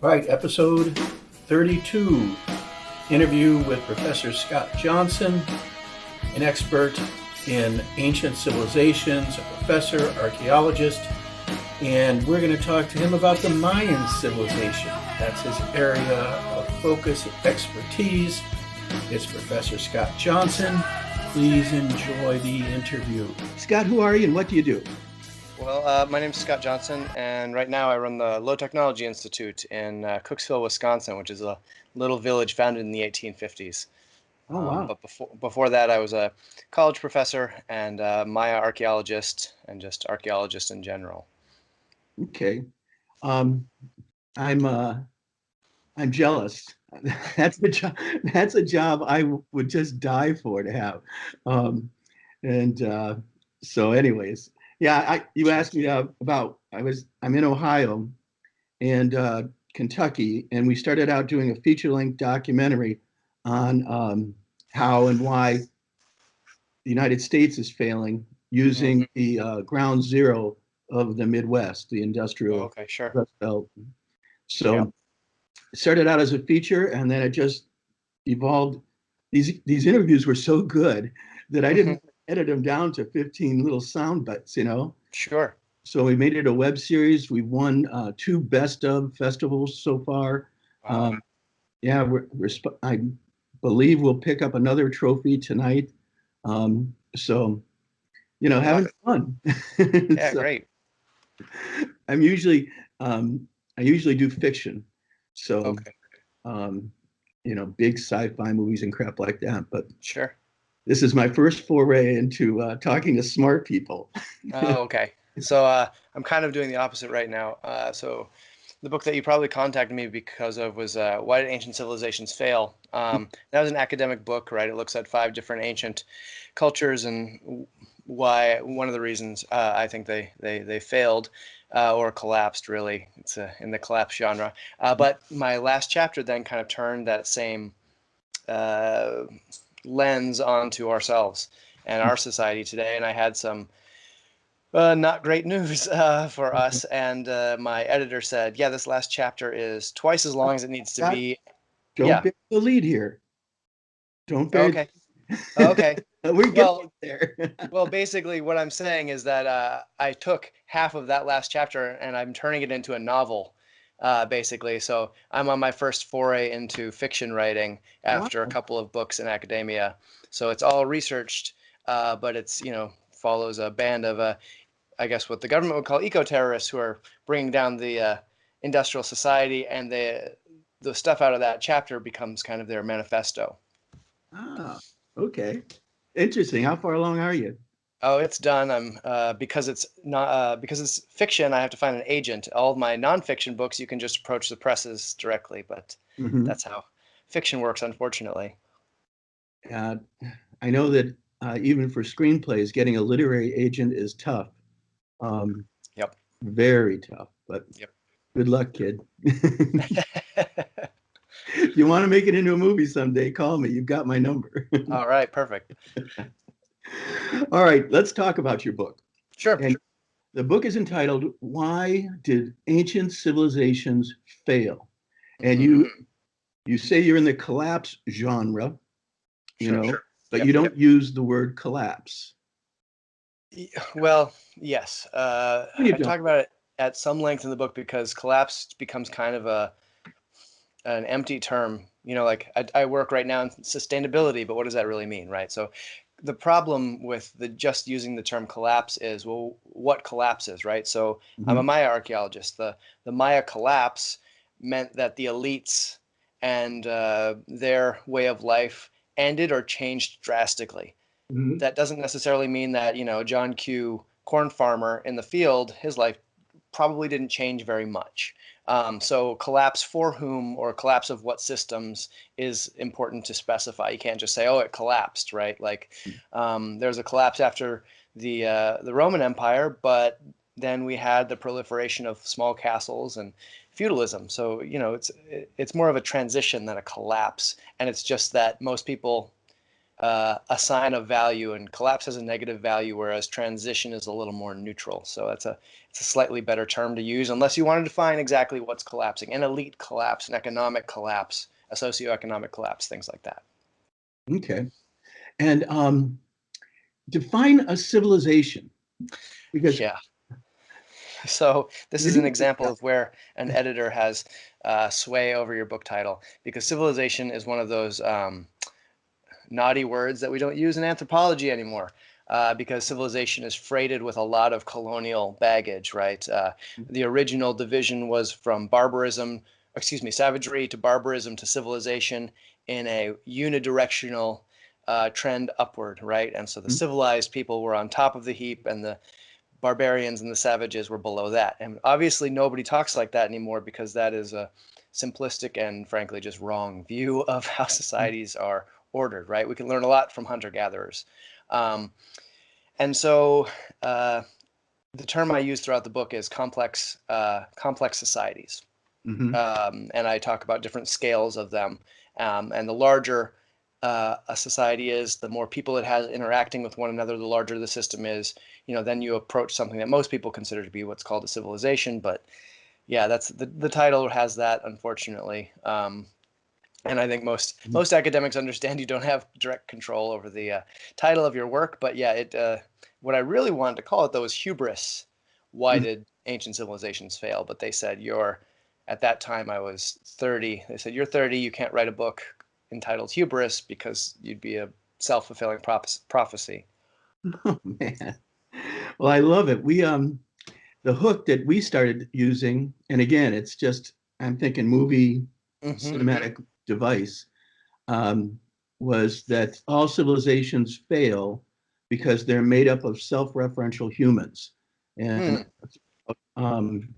All right, episode 32, interview with Professor Scott Johnson, an expert in ancient civilizations, a professor, archaeologist, and we're going to talk to him about the Mayan civilization. That's his area of focus, expertise. It's Professor Scott Johnson. Please enjoy the interview. Scott, who are you and what do you do? Well, my name is Scott Johnson, and right now I run the Low Technology Institute in Cooksville, Wisconsin, which is a little village founded in the 1850s. Oh, wow. But before that, I was a college professor and Maya archaeologist and just archaeologist in general. Okay. Um, I'm jealous. That's a job. That's a job I would just die for to have. Um, and so, anyways, yeah. You asked me about. I'm in Ohio and Kentucky, and we started out doing a feature-length documentary on how and why the United States is failing using the ground zero of the Midwest, the industrial Okay, sure. Rust Belt. So. Yeah. It started out as a feature and then it just evolved. These interviews were so good that I didn't edit them down to 15 little sound bites, Sure. So we made it a web series. We won 2 best of festivals so far. Wow. Yeah, I believe we'll pick up another trophy tonight. So having fun. Yeah, So great. I'm usually I usually do fiction. So Okay, um, big sci-fi movies and crap like that. But sure. this is my first foray into talking to smart people. Oh, okay. So I'm kind of doing the opposite right now. So the book that you probably contacted me because of was Why Did Ancient Civilizations Fail? That was an academic book, right? It looks at 5 different ancient cultures and why one of the reasons I think they failed or collapsed, really. It's in the collapse genre. But my last chapter then kind of turned that same uh, lens onto ourselves and our society today. And I had some not great news for us. And my editor said, yeah, this last chapter is twice as long as it needs to Scott, be. don't Yeah. bury the lead here. Don't bury. Okay. Okay. We're getting Well, there. well, basically, what I'm saying is that I took half of that last chapter and I'm turning it into a novel, basically. So I'm on my first foray into fiction writing Wow. after a couple of books in academia. So it's all researched, but it's, follows a band of I guess what the government would call eco-terrorists who are bringing down the industrial society, and the stuff out of that chapter becomes kind of their manifesto. Ah, okay. Interesting. How far along are you? Oh, it's done. I'm because it's not because it's fiction. I have to find an agent. All of my nonfiction books, you can just approach the presses directly, but Hmm. that's how fiction works, unfortunately. Uh, I know that even for screenplays, getting a literary agent is tough. Um, Yep. Very tough. But Yep. good luck, kid. If you want to make it into a movie someday, call me. You've got my number. All right. Perfect. All right, let's talk about your book. Sure. And the book is entitled Why Did Ancient Civilizations Fail? And Hmm. you say you're in the collapse genre, Sure. but Yep. you don't use the word collapse. Well, yes. You I don't. talk about it at some length in the book because collapse becomes kind of an empty term. Like I work right now in sustainability, but what does that really mean, right? So the problem with the just using the term collapse is, well, what collapses, right? So I'm a Mhm. Maya archaeologist. The Maya collapse meant that the elites and their way of life ended or changed drastically. Mhm. That doesn't necessarily mean that, John Q. corn farmer in the field, his life probably didn't change very much. So collapse for whom or collapse of what systems is important to specify. You can't just say, oh, it collapsed, right? Like there's a collapse after the Roman Empire, but then we had the proliferation of small castles and feudalism. So it's more of a transition than a collapse, and it's just that most people assign a value, and collapse has a negative value, whereas transition is a little more neutral. So it's a slightly better term to use, unless you want to define exactly what's collapsing: an elite collapse, an economic collapse, a socioeconomic collapse, things like that. Okay. And define a civilization, because Yeah. So this is an example of where an editor has sway over your book title, because civilization is one of those naughty words that we don't use in anthropology anymore, because civilization is freighted with a lot of colonial baggage, right? The original division was from savagery to barbarism to civilization in a unidirectional trend upward, right? And so the civilized people were on top of the heap, and the barbarians and the savages were below that. And obviously nobody talks like that anymore, because that is a simplistic and frankly just wrong view of how societies are ordered, right? We can learn a lot from hunter-gatherers. And so the term I use throughout the book is complex societies. Mhm. And I talk about different scales of them. And the larger a society is, the more people it has interacting with one another, the larger the system is. Then you approach something that most people consider to be what's called a civilization. But yeah, that's the title has that, unfortunately. And I think most academics understand you don't have direct control over the title of your work. But yeah, what I really wanted to call it, though, is hubris. Why Mhm. did ancient civilizations fail? But they said at that time I was 30. They said, you're 30, you can't write a book entitled Hubris, because you'd be a self-fulfilling prophecy. Oh man. Well, I love it. The hook that we started using, and again, it's just, I'm thinking movie Hmm. cinematic device, um, was that all civilizations fail because they're made up of self-referential humans. And Hmm. um,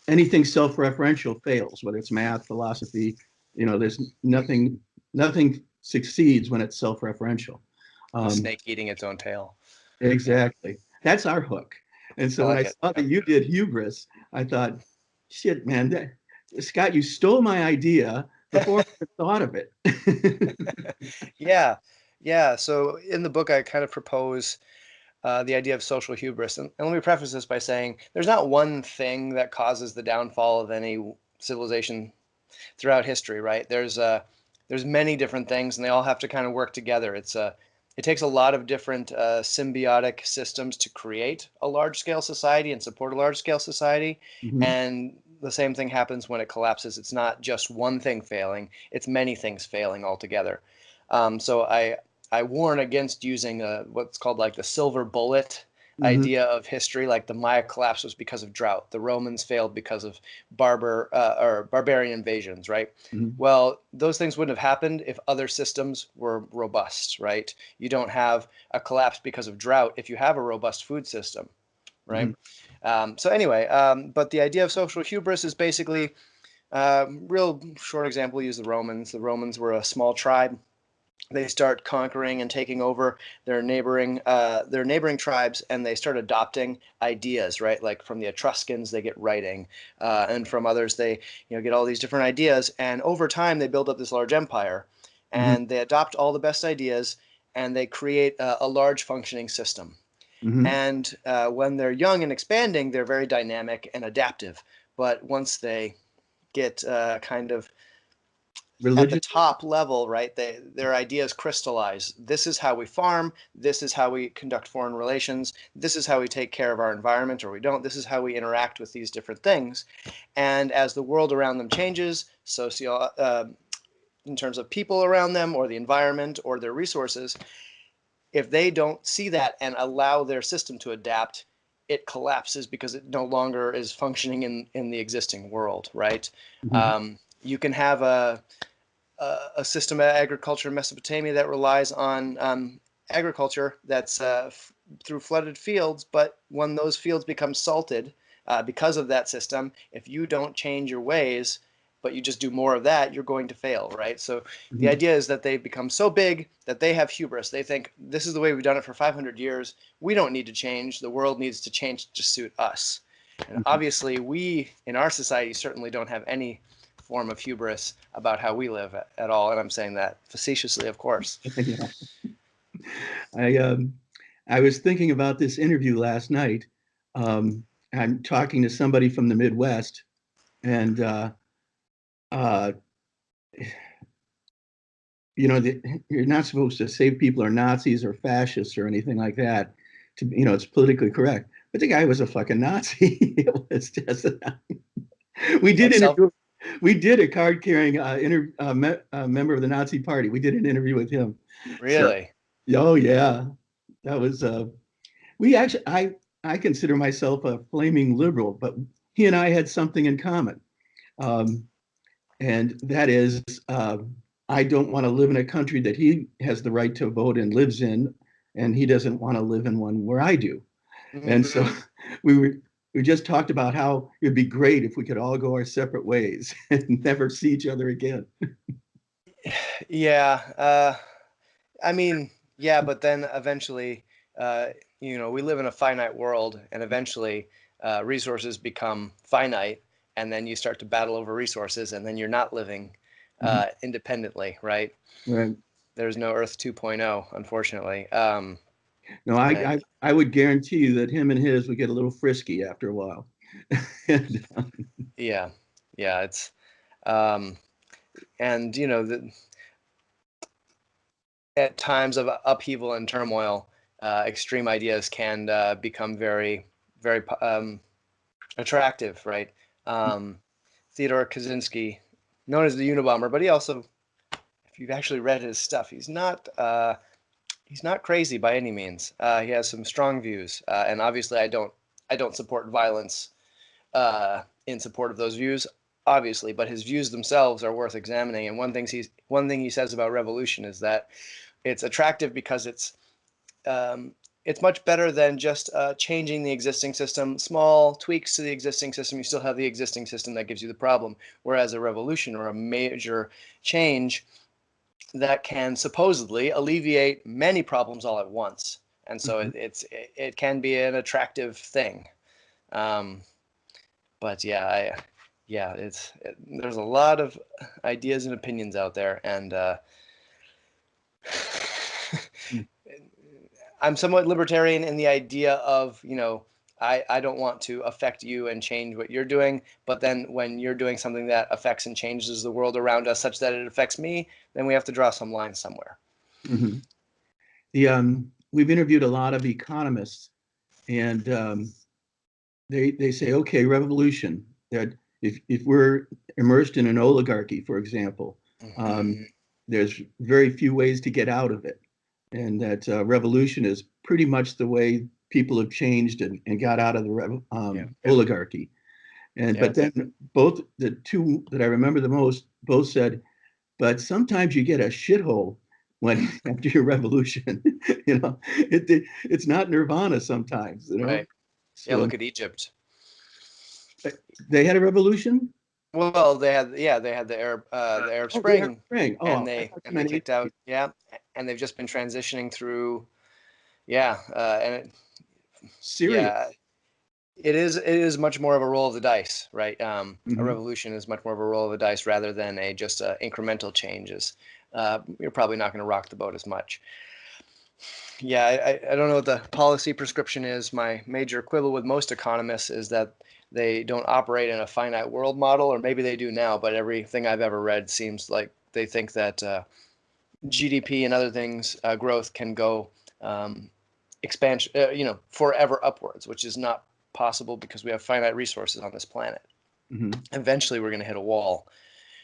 anything self-referential fails, whether it's math, philosophy, there's nothing succeeds when it's self-referential. A Um, snake eating its own tail. Yeah, exactly. That's our hook. And I so when I like it. saw Yeah. that you did hubris, I thought, shit, man, Scott, you stole my idea before I even thought of it. Yeah, yeah. So in the book, I kind of propose the idea of social hubris. And let me preface this by saying there's not one thing that causes the downfall of any civilization throughout history, right? There's many different things, and they all have to kind of work together. It takes a lot of different symbiotic systems to create a large scale society and support a large scale society. Mhm. And the same thing happens when it collapses. It's not just one thing failing; it's many things failing altogether. So I warn against using what's called like the silver bullet Mhm. idea of history. Like the Maya collapse was because of drought. The Romans failed because of or barbarian invasions, right? Mhm. Well, those things wouldn't have happened if other systems were robust, right? You don't have a collapse because of drought if you have a robust food system, right? Mhm. So anyway, but the idea of social hubris is basically real short example. Use the Romans. The Romans were a small tribe. They start conquering and taking over their neighboring tribes, and they start adopting ideas, right? Like from the Etruscans they get writing, and from others they get all these different ideas, and over time they build up this large empire, Mhm. and they adopt all the best ideas, and they create a large functioning system. Mhm. And when they're young and expanding, they're very dynamic and adaptive. But once they get kind of at the Religion. top level, right, their ideas crystallize. This is how we farm. This is how we conduct foreign relations. This is how we take care of our environment, or we don't. This is how we interact with these different things. And as the world around them changes, in terms of people around them, or the environment, or their resources, if they don't see that and allow their system to adapt, it collapses because it no longer is functioning in the existing world, right? Mhm. You can have a system of agriculture in Mesopotamia that relies on agriculture that's through flooded fields. But when those fields become salted because of that system, if you don't change your ways, but you just do more of that, you're going to fail, right? So the Mhm. idea is that they've become so big that they have hubris. They think this is the way we've done it for 500 years. We don't need to change. The world needs to change to suit us. And Mhm. obviously, we in our society certainly don't have any form of hubris about how we live at all. And I'm saying that facetiously, of course. Yeah. I I was thinking about this interview last night. I'm talking to somebody from the Midwest, and uh, you're not supposed to say people are Nazis or fascists or anything like that. It's politically correct. But the guy was a fucking Nazi. It was just we did Like self, interview. We did a card carrying member of the Nazi Party. We did an interview with him. So, really. oh yeah, that was we actually I consider myself a flaming liberal, but he and I had something in common, um, and that is I don't want to live in a country that he has the right to vote and lives in, and he doesn't want to live in one where I do. And so Mm-hmm. we were we just talked about how it'd be great if we could all go our separate ways and never see each other again. Yeah. I mean, yeah, but then eventually, uh, we live in a finite world, and eventually resources become finite, and then you start to battle over resources, and then you're not living Mhm. independently, right? Right. There's no Earth 2.0, unfortunately. No, And I would guarantee you that him and his would get a little frisky after a while. And, yeah, yeah, it's um, and at times of upheaval and turmoil, extreme ideas can become very, very attractive, right? Um, Theodore Kaczynski, known as the Unabomber, but he also, if you've actually read his stuff, he's not crazy by any means. He has some strong views, and obviously, I don't support violence in support of those views, obviously, but his views themselves are worth examining. And one thing he says about revolution is that it's attractive because um, it's much better than just changing the existing system. Small tweaks to the existing system, you still have the existing system that gives you the problem. Whereas a revolution or a major change that can supposedly alleviate many problems all at once. And so Mhm. it can be an attractive thing. Um, but yeah, there's a lot of ideas and opinions out there, and I'm somewhat libertarian in the idea of, I don't want to affect you and change what you're doing, but then when you're doing something that affects and changes the world around us such that it affects me, then we have to draw some line somewhere. Mhm. We've interviewed a lot of economists, and they say, okay, revolution. That if we're immersed in an oligarchy, for example, um, Hmm. there's very few ways to get out of it, and that revolution is pretty much the way people have changed and got out of the Yeah. oligarchy. And Yeah. but then both the two that I remember the most both said, but sometimes you get a shithole when after your revolution. It's not nirvana sometimes. Right. Yeah. So Look at Egypt. they had a revolution. Well, they had the Arab Oh, the Arab Spring, Spring. and Oh, I they thought you and they meant kicked out, yeah, and they've just been transitioning through, yeah, and Syria. yeah, it is much more of a roll of the dice, right? A Hmm. revolution is much more of a roll of the dice rather than just incremental changes. You're probably not going to rock the boat as much. Yeah, I don't know what the policy prescription is. My major quibble with most economists is that they don't operate in a finite world model, or maybe they do now, but everything I've ever read seems like they think that GDP and other things, growth can go um, expansion, forever upwards, which is not possible because we have finite resources on this planet. Hmm. Eventually, we're going to hit a wall.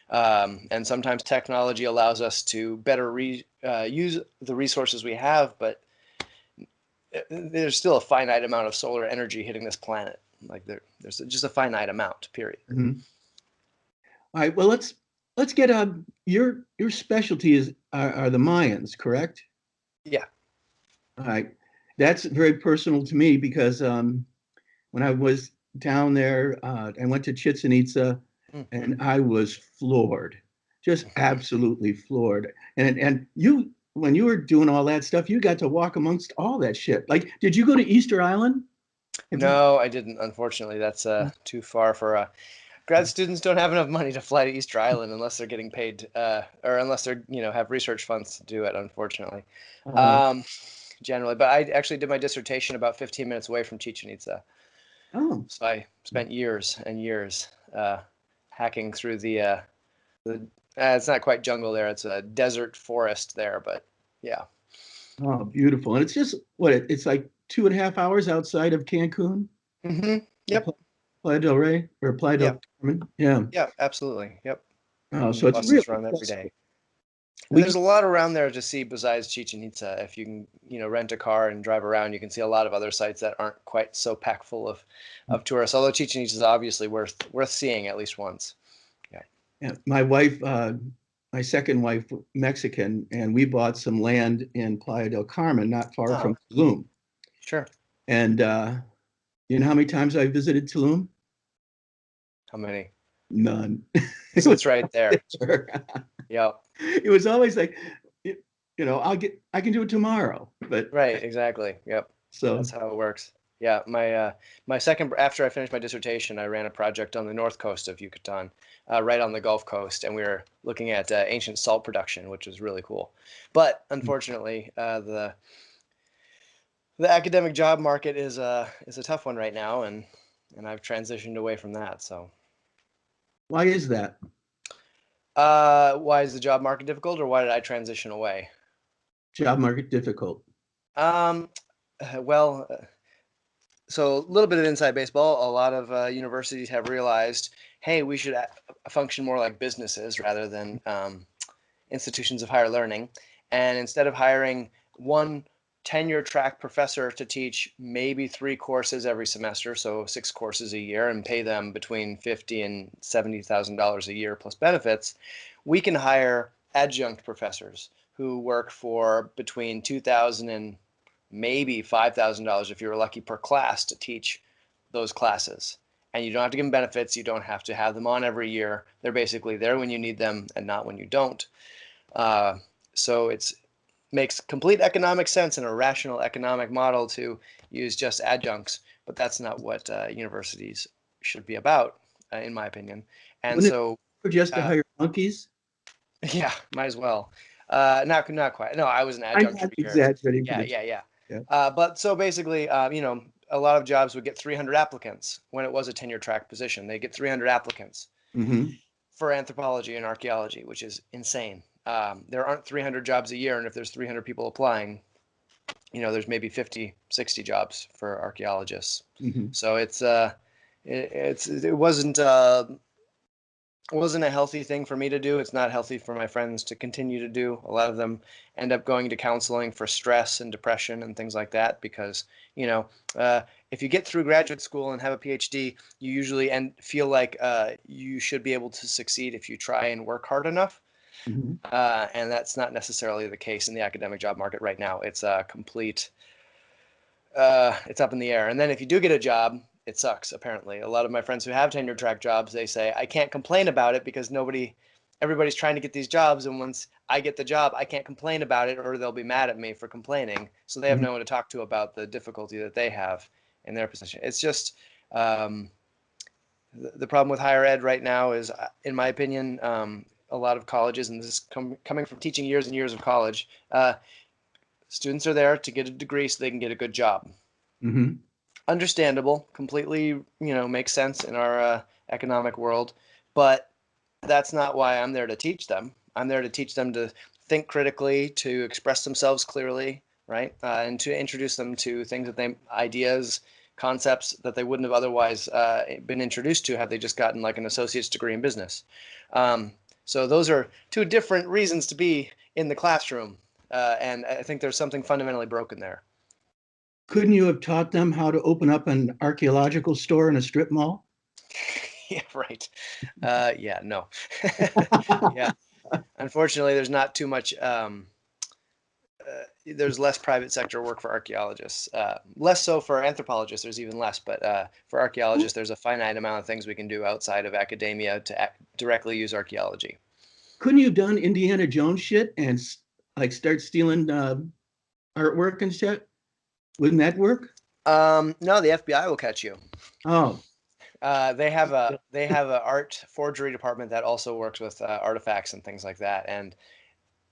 And sometimes technology allows us to better use the resources we have, but there's still a finite amount of solar energy hitting this planet. Like there's just a finite amount, period. Hmm. All right. Well, let's get your specialty are the Mayans, correct? Yeah. All right. That's very personal to me because when I was down there, I went to Chichen Itza, Mm-hmm. and I was floored, just absolutely floored. And you, when you were doing all that stuff, you got to walk amongst all that shit. Like, did you go to Easter Island? Have you? No, I didn't. Unfortunately, that's too far for a grad students don't have enough money to fly to Easter Island unless they're getting paid, or unless they're, have research funds to do it, unfortunately. Uh, Um, Generally, but I actually did my dissertation about 15 minutes away from Chichen Itza. oh, So I spent years and years hacking through the it's not quite jungle there, it's a desert forest there, but yeah. oh, beautiful. And it's just what it's like 2.5 hours outside of Cancun, or Yep. Playa del Rey or Playa Yeah. del Carmen. Yeah. Yeah, absolutely. Yep. Oh, And so it's really buses run every accessible. day. And We there's a lot around there to see besides Chichen Itza. If you can, rent a car and drive around, you can see a lot of other sites that aren't quite so packed full of tourists. Although Chichen Itza is obviously worth seeing at least once. Yeah. yeah, my wife, my second wife, Mexican, and we bought some land in Playa del Carmen, not far Oh, from Tulum. sure. And you know how many times I visited Tulum? How many? None. It So was it's right there. there. Yep. It was always like, I can do it tomorrow. But Right. Exactly. Yep. so, That's how it works. Yeah. My second after I finished my dissertation, I ran a project on the north coast of Yucatan, right on the Gulf Coast, and we were looking at ancient salt production, which was really cool. But unfortunately, the academic job market is a tough one right now, and I've transitioned away from that. So, why is that? why is the job market difficult, or why did I transition away? Job market difficult. Um, well, so a little bit of inside baseball. A lot of universities have realized, hey, we should function more like businesses rather than institutions of higher learning. And instead of hiring one tenure track professor to teach maybe 3 courses every semester, so 6 courses a year, and pay them between $50,000 and $70,000 a year plus benefits, we can hire adjunct professors who work for between $2,000 and maybe $5,000 if you're lucky per class to teach those classes. And you don't have to give them benefits. You don't have to have them on every year. They're basically there when you need them and not when you don't. Uh, so it makes complete economic sense in a rational economic model to use just adjuncts, but that's not what universities should be about, in my opinion. And Wouldn't it so, be just to uh, hire monkeys? yeah, might as well. Not quite. No, I was an I'm adjunct not for years. exaggerating for Yeah, the yeah, yeah. yeah. But so basically, a lot of jobs would get 300 applicants when it was a tenure track position. They get 300 applicants Hmm. for anthropology and archaeology, which is insane. There aren't 300 jobs a year, and if there's 300 people applying, there's maybe 50, 60 jobs for archaeologists. Hmm. So it wasn't a healthy thing for me to do. It's not healthy for my friends to continue to do. A lot of them end up going to counseling for stress and depression and things like that because, you know, uh, if you get through graduate school and have a PhD, you usually feel like you should be able to succeed if you try and work hard enough. Hmm. And that's not necessarily the case in the academic job market right now. It's a complete it's up in the air. And then if you do get a job, it sucks, apparently. A lot of my friends who have tenure track jobs, they say, I can't complain about it because everybody's trying to get these jobs. And once I get the job, I can't complain about it or they'll be mad at me for complaining. So they have Hmm. no one to talk to about the difficulty that they have in their position. It's just um, the problem with higher ed right now is, in my opinion, a lot of colleges, and this is coming from teaching years and years of college, students are there to get a degree so they can get a good job. Hmm. Understandable, completely, makes sense in our economic world, but that's not why I'm there to teach them. I'm there to teach them to think critically, to express themselves clearly, right? And to introduce them to things ideas, concepts that they wouldn't have otherwise been introduced to had they just gotten like an associate's degree in business. So those are two different reasons to be in the classroom. And I think there's something fundamentally broken there. Couldn't you have taught them how to open up an archaeological store in a strip mall? Yeah, right. Yeah, no. Yeah, unfortunately, there's not too much. There's less private sector work for archaeologists. Less so for anthropologists. There's even less, but for archaeologists, there's a finite amount of things we can do outside of academia to directly use archaeology. Couldn't you have done Indiana Jones shit and like start stealing artwork and shit? Wouldn't that work? No, the FBI will catch you. Oh, They have a art forgery department that also works with artifacts and things like that. And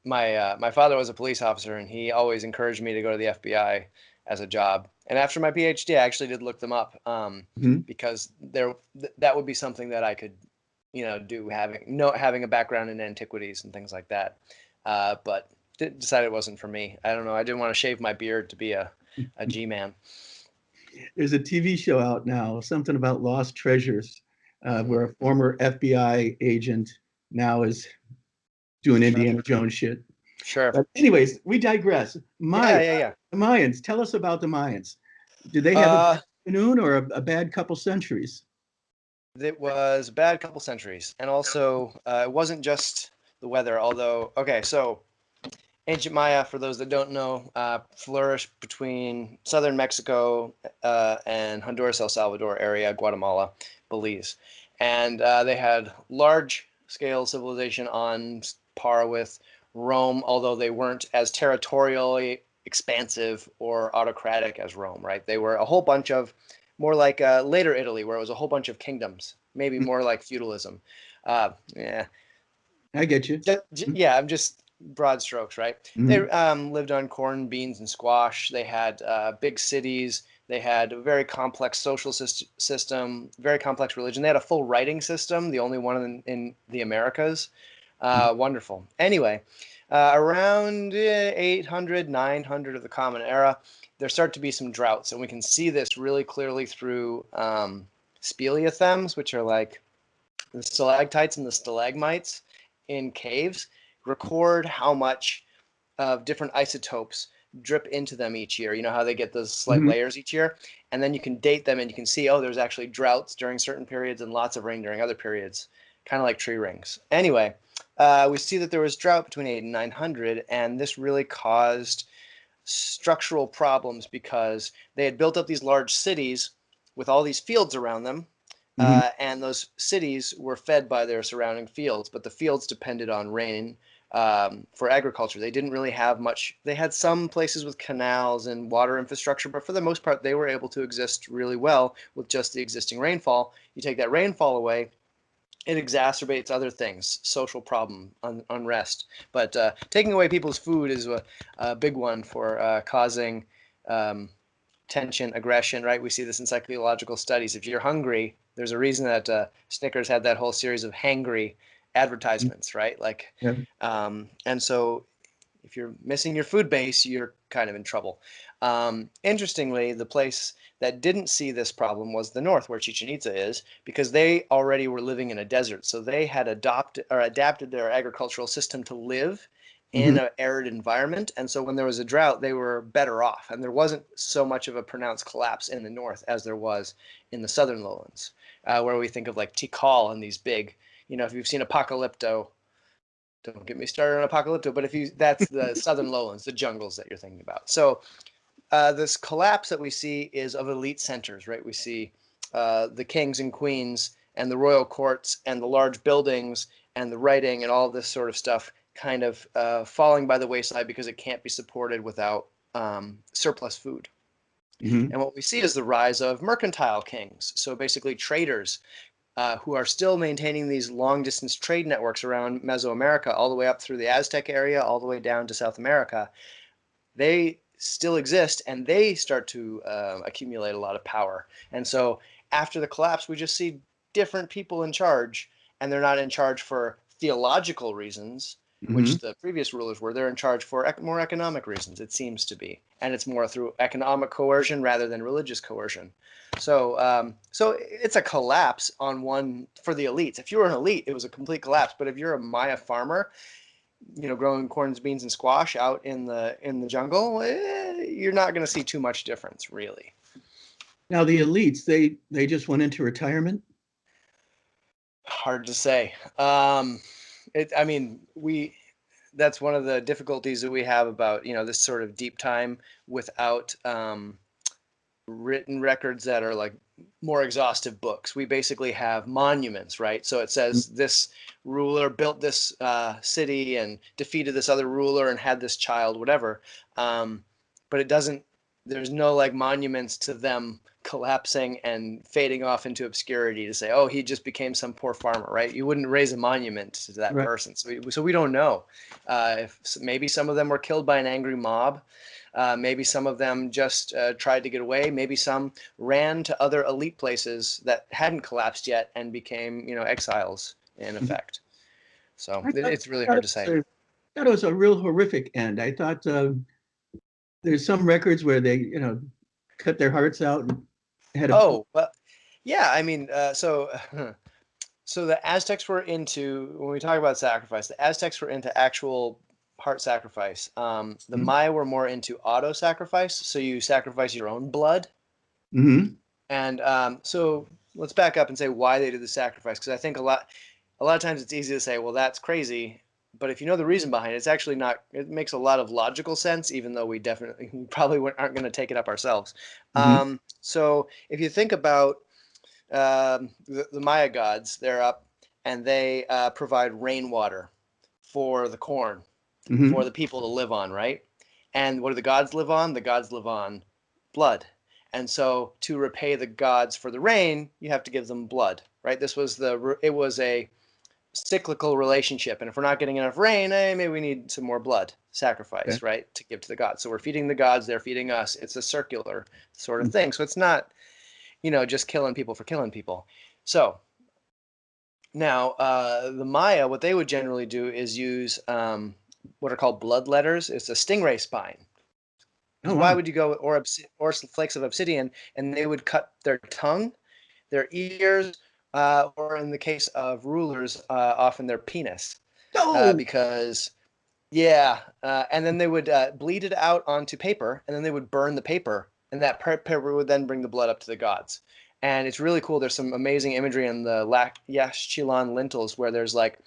my father was a police officer, and he always encouraged me to go to the FBI as a job. And after my PhD, I actually did look them up, Mhm. because that would be something that I could, do, having a background in antiquities and things like that. But decided it wasn't for me. I don't know. I didn't want to shave my beard to be a G-man. There's a TV show out now, something about lost treasures, Hmm. where a former FBI agent now is doing Treasure. Indiana Jones shit. Sure. But anyways, we digress. Yeah, yeah, yeah. The Mayans. Tell us about the Mayans. Did they have a good Uh, afternoon or a bad couple centuries? it was a bad couple centuries, and also it wasn't just the weather. Although, okay, so ancient Maya, for those that don't know, flourished between southern Mexico and Honduras, El Salvador area, Guatemala, Belize. And they had large scale civilization on par with Rome, although they weren't as territorially expansive or autocratic as Rome, right? They were a whole bunch of more like later Italy, where it was a whole bunch of kingdoms, maybe more like feudalism. Yeah, I get you. yeah, I'm just broad strokes, right? Mhm. They lived on corn, beans, and squash. They had big cities. They had a very complex social system, very complex religion. They had a full writing system, the only one in the Americas. Wonderful. Anyway, around 800, 900 of the Common Era, there start to be some droughts, and we can see this really clearly through speleothems, which are like the stalactites and the stalagmites in caves, record how much of different isotopes drip into them each year. You know how they get those slight Mhm. layers each year? And then you can date them and you can see, oh, there's actually droughts during certain periods and lots of rain during other periods, kind of like tree rings. Anyway, we see that there was drought between 8 and 900, and this really caused structural problems because they had built up these large cities with all these fields around them, Mhm. and those cities were fed by their surrounding fields, but the fields depended on rain for agriculture. They didn't really have much. They had some places with canals and water infrastructure, but for the most part, they were able to exist really well with just the existing rainfall. You take that rainfall away, it exacerbates other things, social problem, unrest. But taking away people's food is a big one for causing um, tension, aggression, right? We see this in psychological studies. If you're hungry, there's a reason that Snickers had that whole series of hangry advertisements, right? Like, Yeah. and so if you're missing your food base, you're kind of in trouble. Interestingly, the place that didn't see this problem was the north, where Chichen Itza is, because they already were living in a desert. So they had adapted their agricultural system to live in Mhm. an arid environment. And so when there was a drought, they were better off. And there wasn't so much of a pronounced collapse in the north as there was in the southern lowlands, where we think of like Tikal and these big, if you've seen Apocalypto, don't get me started on Apocalypto, but if you that's the southern lowlands, the jungles that you're thinking about. So this collapse that we see is of elite centers, right? We see the kings and queens and the royal courts and the large buildings and the writing and all this sort of stuff kind of falling by the wayside because it can't be supported without surplus food. Mhm. And what we see is the rise of mercantile kings. So basically, traders who are still maintaining these long distance trade networks around Mesoamerica, all the way up through the Aztec area, all the way down to South America. They still exist and they start to accumulate a lot of power. And so after the collapse, we just see different people in charge, and they're not in charge for theological reasons, Mhm. which the previous rulers were. They're in charge for more economic reasons, it seems to be. And it's more through economic coercion rather than religious coercion. So it's a collapse on one for the elites. If you were an elite, it was a complete collapse. But if you're a Maya farmer, growing corns, beans, and squash out in the jungle, you're not going to see too much difference, really. Now the elites, they just went into retirement. Hard to say. I mean, that's one of the difficulties that we have about this sort of deep time without written records that are like more exhaustive books. We basically have monuments, right? So it says this ruler built this city and defeated this other ruler and had this child, whatever. But it doesn't there's no like monuments to them collapsing and fading off into obscurity to say, oh, he just became some poor farmer, right? You wouldn't raise a monument to that Right. person. So we don't know. If maybe some of them were killed by an angry mob. Maybe some of them just tried to get away. Maybe some ran to other elite places that hadn't collapsed yet and became, exiles in Mhm. effect. So I thought, it's really I thought hard it to was say. thought it was a real horrific end. I thought there's some records where they, cut their hearts out and had a. Oh, well, yeah. I mean, so the Aztecs were into, when we talk about sacrifice, the Aztecs were into actual heart sacrifice. The Maya were more into auto sacrifice, so you sacrifice your own blood. Mm-hmm. And so let's back up and say why they did the sacrifice, because I think a lot of times it's easy to say, well, that's crazy. But if you know the reason behind it, it's actually not. It makes a lot of logical sense, even though we probably aren't going to take it up ourselves. Mm-hmm. So if you think about the Maya gods, they're up and they provide rainwater for the corn, for Mm-hmm. the people to live on, right? And what do the gods live on? The gods live on blood. And so to repay the gods for the rain, you have to give them blood, right? It was a cyclical relationship. And if we're not getting enough rain, maybe we need some more blood Okay. sacrifice, right? To give to the gods. So we're feeding the gods, they're feeding us. It's a circular sort of thing. So it's not, just killing people for killing people. So now, the Maya, what they would generally do is use what are called blood letters. It's a stingray spine. Oh, Because why wow. would you go or flakes of obsidian, and they would cut their tongue, their ears, or in the case of rulers, often their penis, Oh, because yeah, and then they would bleed it out onto paper, and then they would burn the paper, and that paper would then bring the blood up to the gods. And it's really cool. There's some amazing imagery in the Yaxchilan lintels where there's like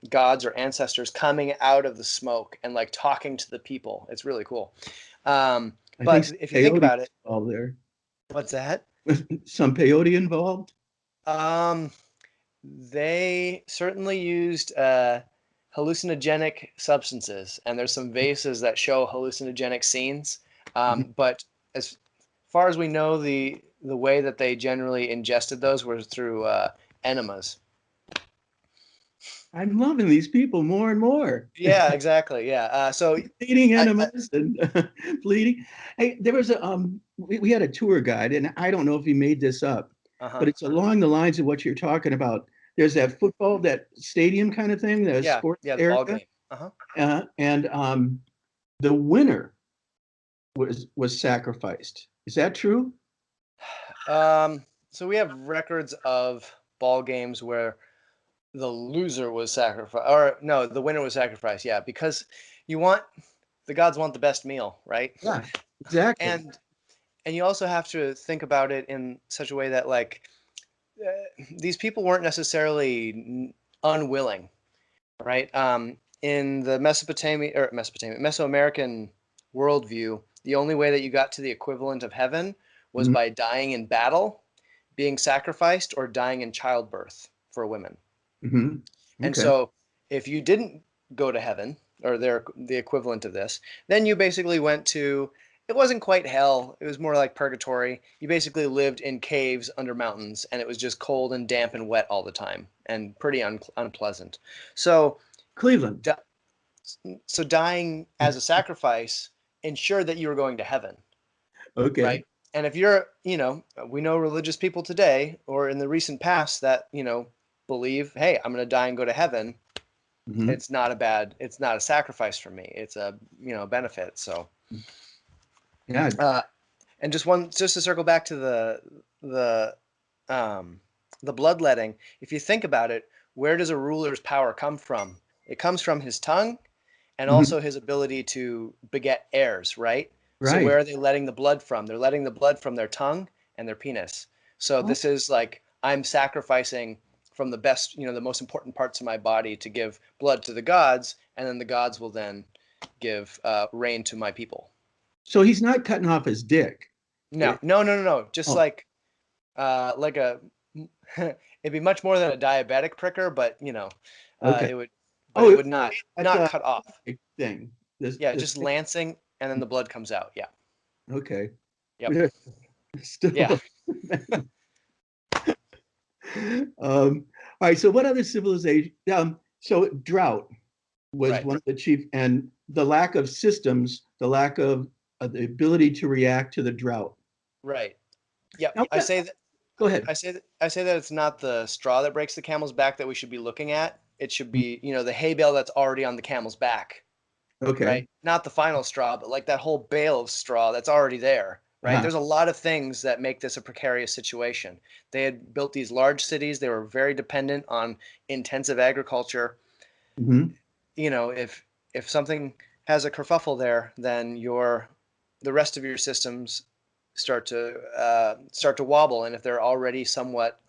gods or ancestors coming out of the smoke and like talking to the people. It's really cool. I think But some if you think peyote about it, involved there. what's that? Some peyote involved. Um, They certainly used hallucinogenic substances, and there's some vases that show hallucinogenic scenes. Mhm. But as far as we know, the way that they generally ingested those was through enemas. I'm loving these people more and more. Yeah, exactly. Yeah. Bleeding I enemas and bleeding. Hey, there was we had a tour guide, and I don't know if he made this up, but uh-huh. it's along the lines of what you're talking about. There's that football, that stadium kind of thing, the Yeah, sports yeah, the ball area, game. Uh-huh. and the winner was sacrificed. Is that true? So we have records of ball games where the loser was sacrificed, or no, the winner was sacrificed. Yeah, because you want the gods want the best meal, right? Yeah, exactly. And you also have to think about it in such a way that like these people weren't necessarily unwilling, right? In the Mesoamerican worldview, the only way that you got to the equivalent of heaven was Mhm. by dying in battle, being sacrificed, or dying in childbirth for women. Mhm. And Okay. so if you didn't go to heaven, or the equivalent of this, then you basically went to, it wasn't quite hell, it was more like purgatory. You basically lived in caves under mountains, and it was just cold and damp and wet all the time and pretty unpleasant. So Cleveland. di- so dying as a sacrifice ensured that you were going to heaven, Okay. right? And if you're, we know religious people today or in the recent past that, believe, hey, I'm going to die and go to heaven. Mhm. It's not a sacrifice for me. It's a, benefit. So, Yeah. uh, and just to circle back to the, um, the bloodletting, if you think about it, where does a ruler's power come from? It comes from his tongue and Mhm. also his ability to beget heirs, right? So Right. where are they letting the blood from? They're letting the blood from their tongue and their penis. So Oh, this is like I'm sacrificing from the best, the most important parts of my body to give blood to the gods, and then the gods will then give rain to my people. so he's not cutting off his dick. No, It- no, no, no, no. Just oh, like a, it'd be much more than a diabetic pricker, but okay. it would, but Oh, it it would not that cut off. thing. This Yeah, this just thing. lancing, and then the blood comes out. Yeah. Okay. Yep. Yeah. Still. All right. So what other civilization? So drought was Right. one of the chief, and the lack of systems, the lack of the ability to react to the drought. Right. Yep. Now, go ahead. I say that it's not the straw that breaks the camel's back that we should be looking at. It should be, the hay bale that's already on the camel's back, Okay. right? Not the final straw, but like that whole bale of straw that's already there, right? Uh-huh. There's a lot of things that make this a precarious situation. They had built these large cities. They were very dependent on intensive agriculture. Hmm. If something has a kerfuffle there, then the rest of your systems start to wobble, and if they're already somewhat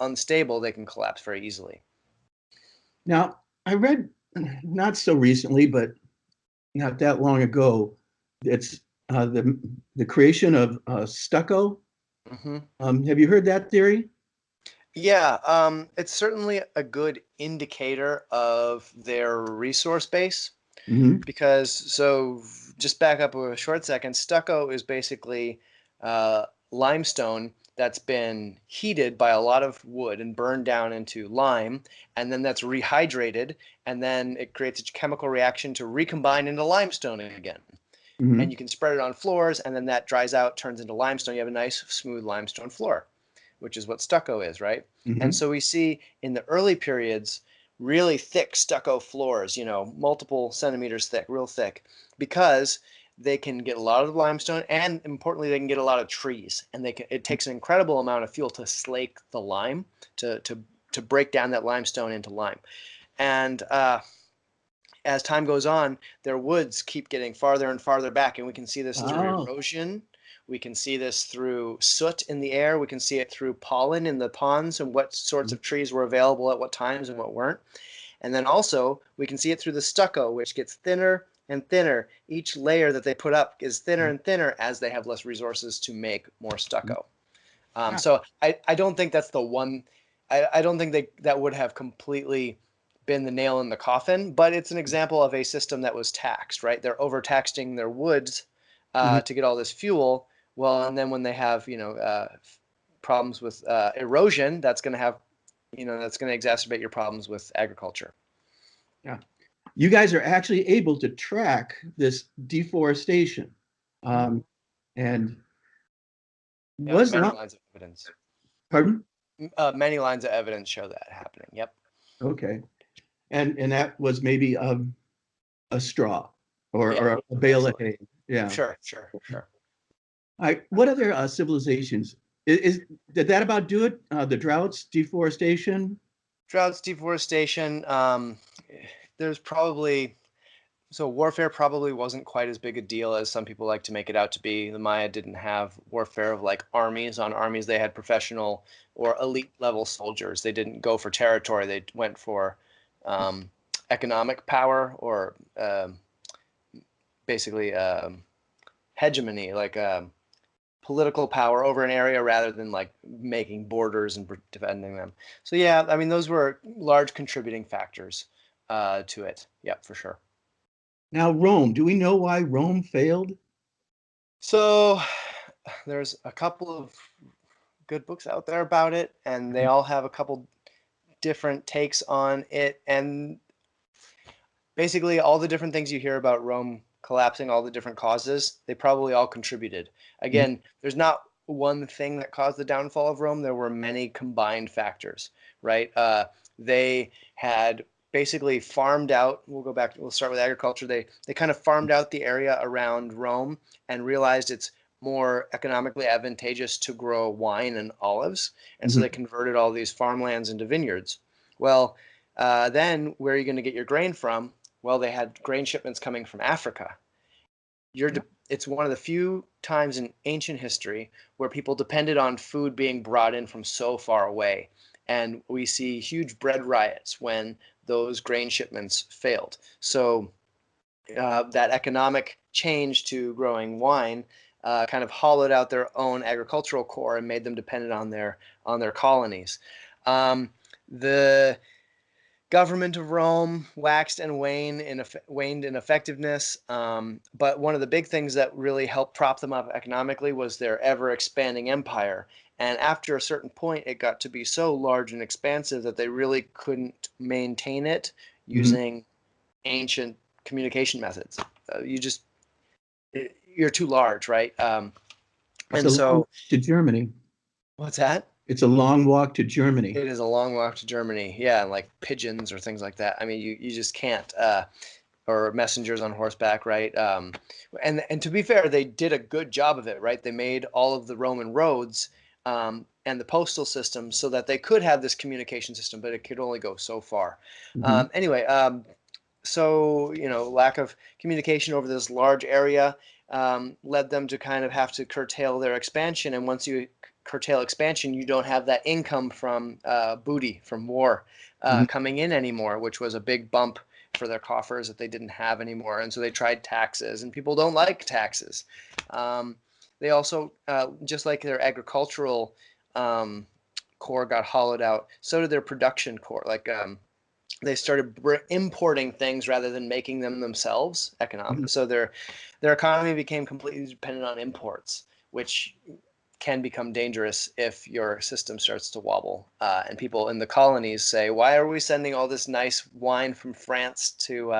unstable, they can collapse very easily. Now, I read not so recently, but not that long ago, it's the creation of stucco. Hmm. Have you heard that theory? Yeah, it's certainly a good indicator of their resource base Hmm. because just back up a short second. Stucco is basically limestone that's been heated by a lot of wood and burned down into lime, and then that's rehydrated, and then it creates a chemical reaction to recombine into limestone again. And Hmm. you can spread it on floors, and then that dries out, turns into limestone. You have a nice, smooth limestone floor, which is what stucco is, right? And Hmm. so we see in the early periods really thick stucco floors, multiple centimeters thick, real thick, because they can get a lot of limestone, and importantly, they can get a lot of trees. And it takes an incredible amount of fuel to slake the lime, to break down that limestone into lime. And as time goes on, their woods keep getting farther and farther back, and we can see this through Oh. erosion. We can see this through soot in the air. We can see it through pollen in the ponds and what sorts of trees were available at what times and what weren't. And then also we can see it through the stucco, which gets thinner and thinner. Each layer that they put up is thinner and thinner as they have less resources to make more stucco. Ah. So I don't think that's the one. I don't think that would have completely been the nail in the coffin, but it's an example of a system that was taxed, right? They're overtaxing their woods Mhm. to get all this fuel. Well, and then when they have problems with erosion, that's going to exacerbate your problems with agriculture. Yeah. You guys are actually able to track this deforestation. Mhm. Um, and Yeah, was many not, lines of evidence. pardon? Many lines of evidence show that happening. Yep. Okay. And that was maybe a straw Yeah, or a bale of absolutely. hay. Yeah. Sure, sure, sure. All right. What other civilizations? Did that about do it? The droughts, deforestation? Droughts, deforestation. There's probably So warfare probably wasn't quite as big a deal as some people like to make it out to be. The Maya didn't have warfare of like armies on armies. They had professional or elite level soldiers. They didn't go for territory. They went for um, economic power or basically hegemony, like political power over an area rather than like making borders and defending them. So yeah, I mean those were large contributing factors to it. Yeah, for sure. Now, Rome. Do we know why Rome failed? So there's a couple of good books out there about it, and they all have a couple different takes on it. And basically, all the different things you hear about Rome collapsing, all the different causes, they probably all contributed. Mhm. Again, there's not one thing that caused the downfall of Rome. There were many combined factors, right? They had basically farmed out. We'll start with agriculture. They kind of farmed out the area around Rome and realized it's more economically advantageous to grow wine and olives, and so they Mhm. converted all these farmlands into vineyards. Well, then where are you going to get your grain from? Well, they had grain shipments coming from Africa. It's one of the few times in ancient history where people depended on food being brought in from so far away. And we see huge bread riots when those grain shipments failed. So that economic change to growing wine kind of hollowed out their own agricultural core and made them dependent on their colonies. Um, the government of Rome waxed and waned in effectiveness. But one of the big things that really helped prop them up economically was their ever expanding empire. And after a certain point, it got to be so large and expansive that they really couldn't maintain it Mhm. using ancient communication methods. You're too large, right? It's And a long so, walk to Germany. what's that? It's a long walk to Germany. It is a long walk to Germany. Yeah, and like pigeons or things like that. I mean, you just can't. Or messengers on horseback, right? And to be fair, they did a good job of it, right? They made all of the Roman roads and the postal system so that they could have this communication system, but it could only go so far. Mhm. Anyway, so lack of communication over this large area led them to kind of have to curtail their expansion. And once you curtail expansion, you don't have that income from booty from war Mhm. coming in anymore, which was a big bump for their coffers that they didn't have anymore. And so they tried taxes, and people don't like taxes. They also, just like their agricultural core got hollowed out, so did their production core. Like they started importing things rather than making them themselves. Mhm. So their economy became completely dependent on imports, which can become dangerous if your system starts to wobble. And people in the colonies say, "Why are we sending all this nice wine from France to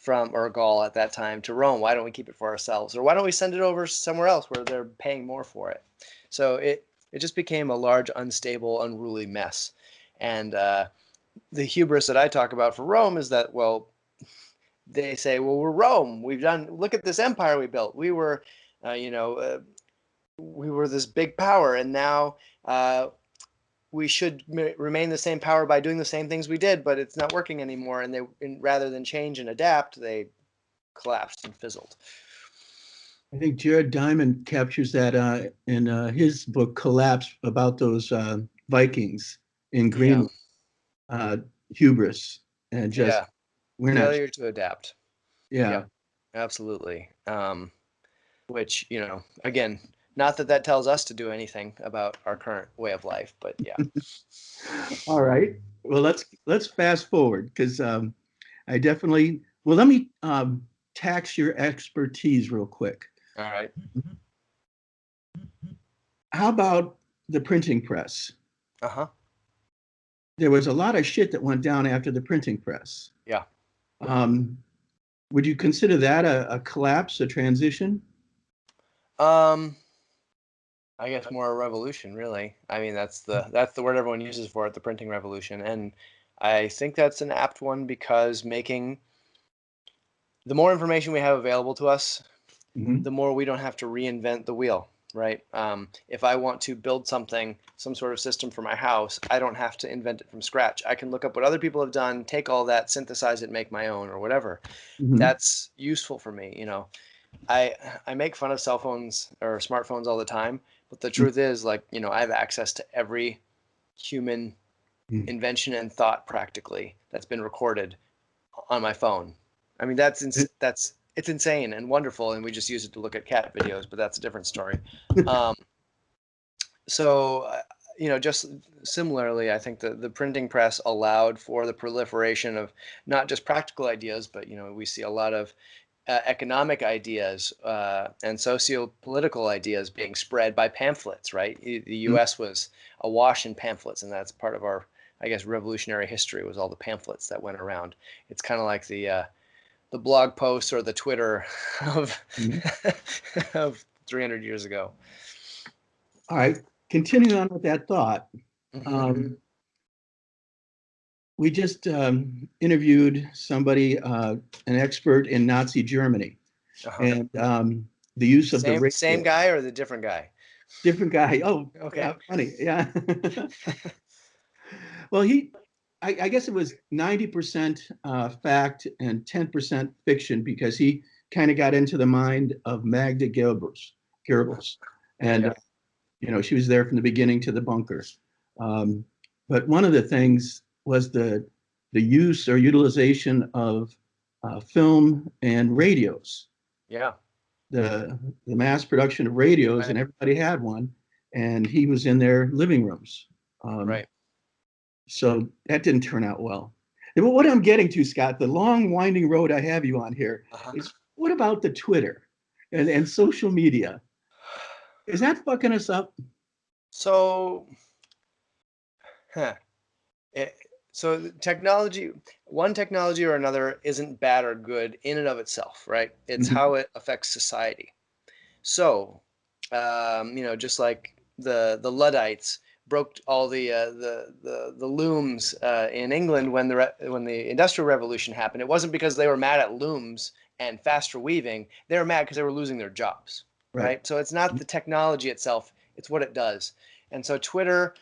or Gaul at that time to Rome? Why don't we keep it for ourselves? Or why don't we send it over somewhere else where they're paying more for it?" So it just became a large, unstable, unruly mess. And the hubris that I talk about for Rome is that, well, they say, well, we're Rome. Look at this empire we built. Uh, you know, uh, we were this big power, and now we should remain the same power by doing the same things we did, but it's not working anymore. Rather than change and adapt, they collapsed and fizzled. I think Jared Diamond captures that in his book Collapse about those Vikings in Yeah, Greenland, uh, hubris, and just yeah. we're not. Failure to adapt. Yeah. Yep, absolutely. Which, again, not that that tells us to do anything about our current way of life, but yeah. All right. Well, let's fast forward because I definitely. Well, let me tax your expertise real quick. All right. How about the printing press? Uh-huh. There was a lot of shit that went down after the printing press. Yeah. Um, would you consider that a collapse, a transition? Um, I guess more a revolution, really. I mean, that's the word everyone uses for it, the printing revolution. And I think that's an apt one because making the more information we have available to us, Mhm. the more we don't have to reinvent the wheel, right? If I want to build some sort of system for my house, I don't have to invent it from scratch. I can look up what other people have done, take all that, synthesize it, make my own or whatever. Mhm. That's useful for me. I I make fun of cell phones or smartphones all the time, but the truth is, like, I have access to every human Mhm. invention and thought practically that's been recorded on my phone. I mean, that's it's insane and wonderful, and we just use it to look at cat videos, but that's a different story. Um, so, just similarly, I think the printing press allowed for the proliferation of not just practical ideas, but we see a lot of economic ideas and socio-political ideas being spread by pamphlets, right? The U.S. was awash in pamphlets, and that's part of our, I guess, revolutionary history was all the pamphlets that went around. It's kind of like the blog posts or the Twitter of Mhm. of 300 years ago. All right. Continuing on with that thought, Hmm. um, we just interviewed somebody, an expert in Nazi Germany, Uh-huh. and the use of the Same radio. guy or the different guy? Different guy. Oh, yeah, Okay. funny. Yeah. Well, I guess it was 90% fact and 10% fiction because he kind of got into the mind of Magda Goebbels, and Yeah. she was there from the beginning to the bunker. Um, but one of the things was the use or utilization of film and radios, Yeah. the mass production of radios, Right. and everybody had one, and he was in their living rooms. Um, Right. so that didn't turn out well. What I'm getting to, Scott, the long winding road I have you on here Uh-huh. is what about the Twitter and social media? Is that fucking us up? So, huh. It, so technology, one technology or another isn't bad or good in and of itself, right? It's Mhm. how it affects society. So, just like the Luddites broke all the looms in England when when the Industrial Revolution happened, it wasn't because they were mad at looms and faster weaving. They were mad because they were losing their jobs, Right. right? So it's not the technology itself; it's what it does. And so Twitter,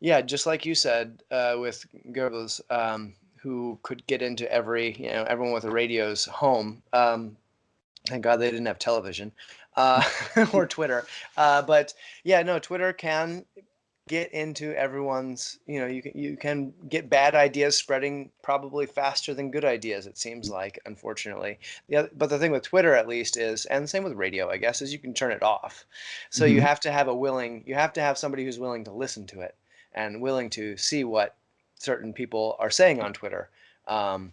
yeah, just like you said, with Goebbels, who could get into everyone with a radio's home. Thank God they didn't have television uh, or Twitter. But yeah, no, Twitter can get into everyone's. You can get bad ideas spreading probably faster than good ideas. It seems like, unfortunately. But the thing with Twitter, at least, is, and the same with radio, I guess, is you can turn it off. So Mhm. you have to have somebody who's willing to listen to it and willing to see what certain people are saying on Twitter. Um,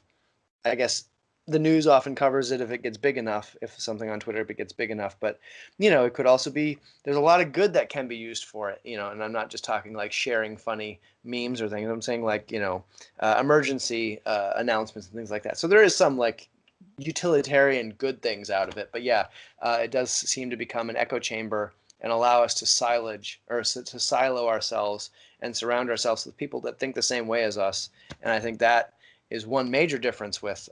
I guess the news often covers it if it gets big enough, if something on Twitter if it gets big enough. But it could also be there's a lot of good that can be used for it. And I'm not just talking like sharing funny memes or things. I'm saying like emergency announcements and things like that. So there is some like utilitarian good things out of it. But yeah, it does seem to become an echo chamber and allow us to to silo ourselves and surround ourselves with people that think the same way as us. And I think that is one major difference with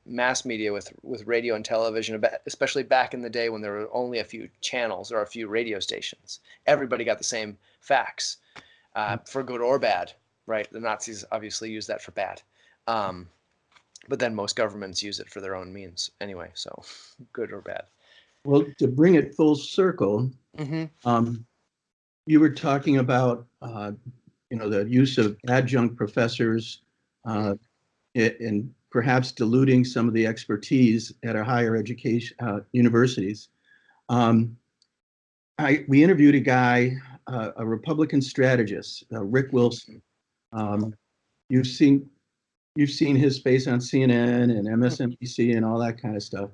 mass media, with radio and television, especially back in the day when there were only a few channels or a few radio stations. Everybody got the same facts, for good or bad, right? The Nazis obviously used that for bad, um, but then most governments use it for their own means anyway. So, good or bad. Well, to bring it full circle, Hmm. um, you were talking about the use of adjunct professors uh, and perhaps diluting some of the expertise at our higher education universities. Um, we interviewed a guy, a Republican strategist, Rick Wilson. Um, you've seen you've seen his face on CNN and MSNBC and all that kind of stuff.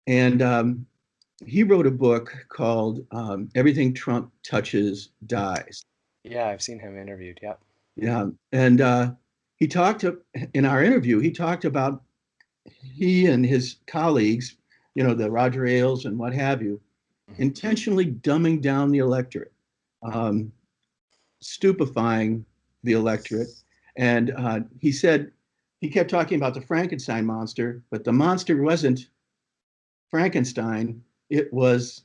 And he wrote a book called "Everything Trump Touches Dies." Yeah, I've seen him interviewed. Yeah. Yeah, and he talked to, in our interview. He talked about he and his colleagues, the Roger Ailes and what have you, Hmm. intentionally dumbing down the electorate, um, stupefying the electorate. And he said he kept talking about the Frankenstein monster, but the monster wasn't Frankenstein. It was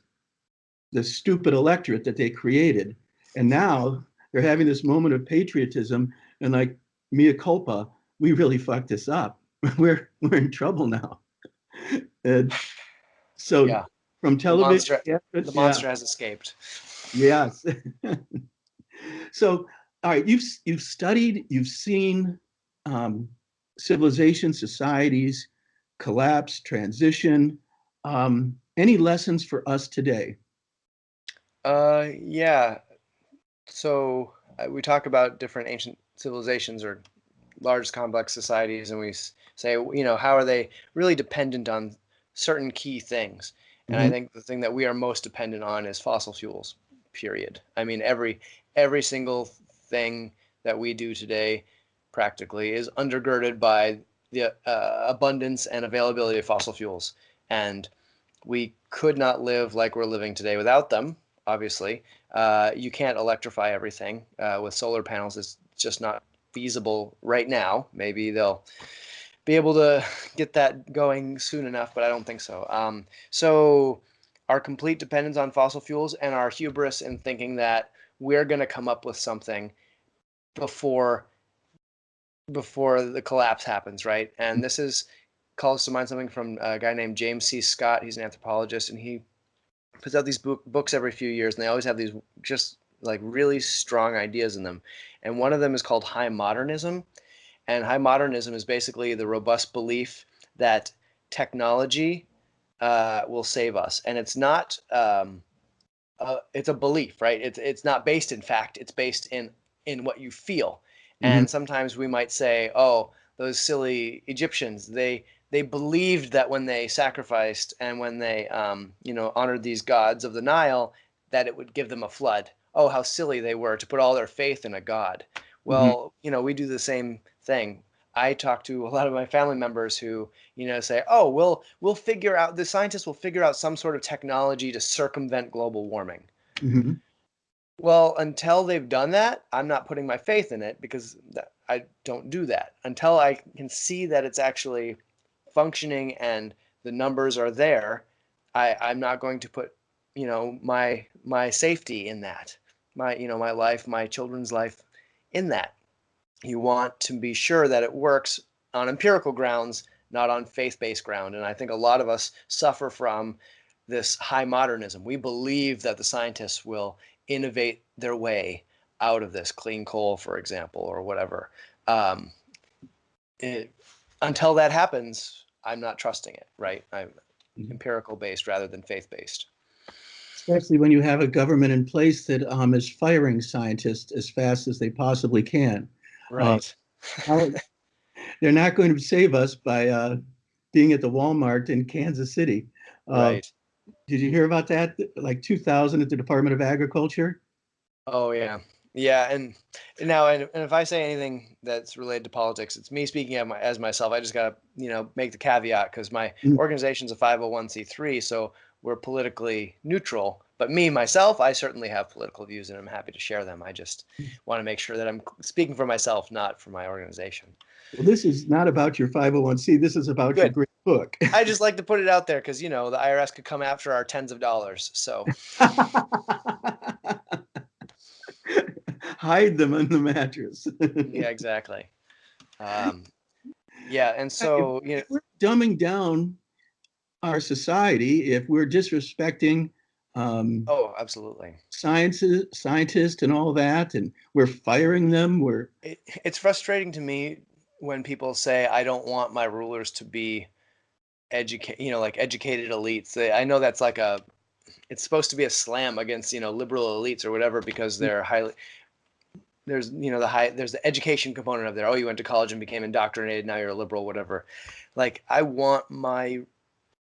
the stupid electorate that they created. And now they're having this moment of patriotism and like mea culpa, we really fucked this up. We're in trouble now. And so Yeah. from The television, monster, yeah, the yeah, monster has escaped. yes. So, all right, you've studied, you've seen um, civilization, societies collapse, transition. Any lessons for us today? Yeah. So we talk about different ancient civilizations or large complex societies, and say, how are they really dependent on certain key things? And I Mhm. think the thing that we are most dependent on is fossil fuels, period. I mean, every single thing that we do today practically is undergirded by the abundance and availability of fossil fuels. And we could not live like we're living today without them, obviously. You can't electrify everything with solar panels. It's just not feasible right now. Maybe they'll be able to get that going soon enough, but I don't think so. So our complete dependence on fossil fuels and our hubris in thinking that we're going to come up with something before the collapse happens, right? And this is calls to mind something from a guy named James C. Scott. He's an anthropologist, and he puts out these books every few years, and they always have these just like really strong ideas in them. And one of them is called high modernism. And high modernism is basically the robust belief that technology will save us. And it's not, it's a belief, right? It's not based in fact, it's based in what you feel. Hmm. And sometimes we might say, oh, those silly Egyptians, they believed that when they sacrificed and when they honored these gods of the Nile, that it would give them a flood. Oh, how silly they were to put all their faith in a god. Hmm. Well, we do the same thing. I talk to a lot of my family members who, say, "Oh, we'll figure out the scientists will figure out some sort of technology to circumvent global warming." Hmm. Well, until they've done that, I'm not putting my faith in it because I don't do that. Until I can see that it's actually functioning and the numbers are there, I'm not going to put, my safety in that, my life, my children's life in that. You want to be sure that it works on empirical grounds, not on faith-based ground. And I think a lot of us suffer from this high modernism. We believe that the scientists will innovate their way out of this, clean coal, for example, or whatever. Um, it, until that happens, I'm not trusting it, right? I'm empirical based rather than faith based. Especially when you have a government in place that is firing scientists as fast as they possibly can. Uh, Right. how, they're not going to save us by being at the Walmart in Kansas City. Uh, Right. did you hear about that? Like 2000 at the Department of Agriculture? Oh yeah, yeah, and now and if I say anything that's related to politics, it's me speaking as myself. I just gotta make the caveat because my Mm. organization's a 501(c)(3, so we're politically neutral. But me myself, I certainly have political views, and I'm happy to share them. I just want to make sure that I'm speaking for myself, not for my organization. Well, this is not about your 501c. This is about your Good. great book. I just like to put it out there because the IRS could come after our tens of dollars. So Hide them in the mattress. yeah, exactly. Um, yeah, and if, so if we're dumbing down our society, if we're disrespecting um, oh, absolutely. scientists and all that, and we're firing them, It's frustrating to me when people say, I don't want my rulers to be like educated elites. I know that's like it's supposed to be a slam against, liberal elites or whatever, because they're highly, there's the education component of there. Oh, you went to college and became indoctrinated. Now you're a liberal, whatever. Like, I want my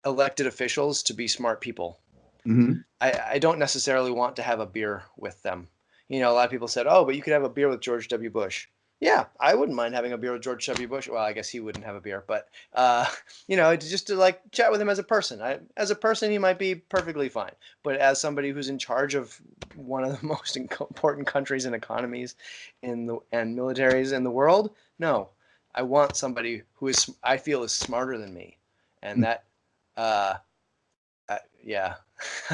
elected officials to be smart people. Mhm. I don't necessarily want to have a beer with them. A lot of people said, "Oh, but you could have a beer with George W. Bush." Yeah, I wouldn't mind having a beer with George W. Bush. Well, I guess he wouldn't have a beer, but just to like chat with him as a person. As a person, he might be perfectly fine. But as somebody who's in charge of one of the most important countries and economies and militaries in the world, no, I want somebody who I feel is smarter than me, and that uh, yeah,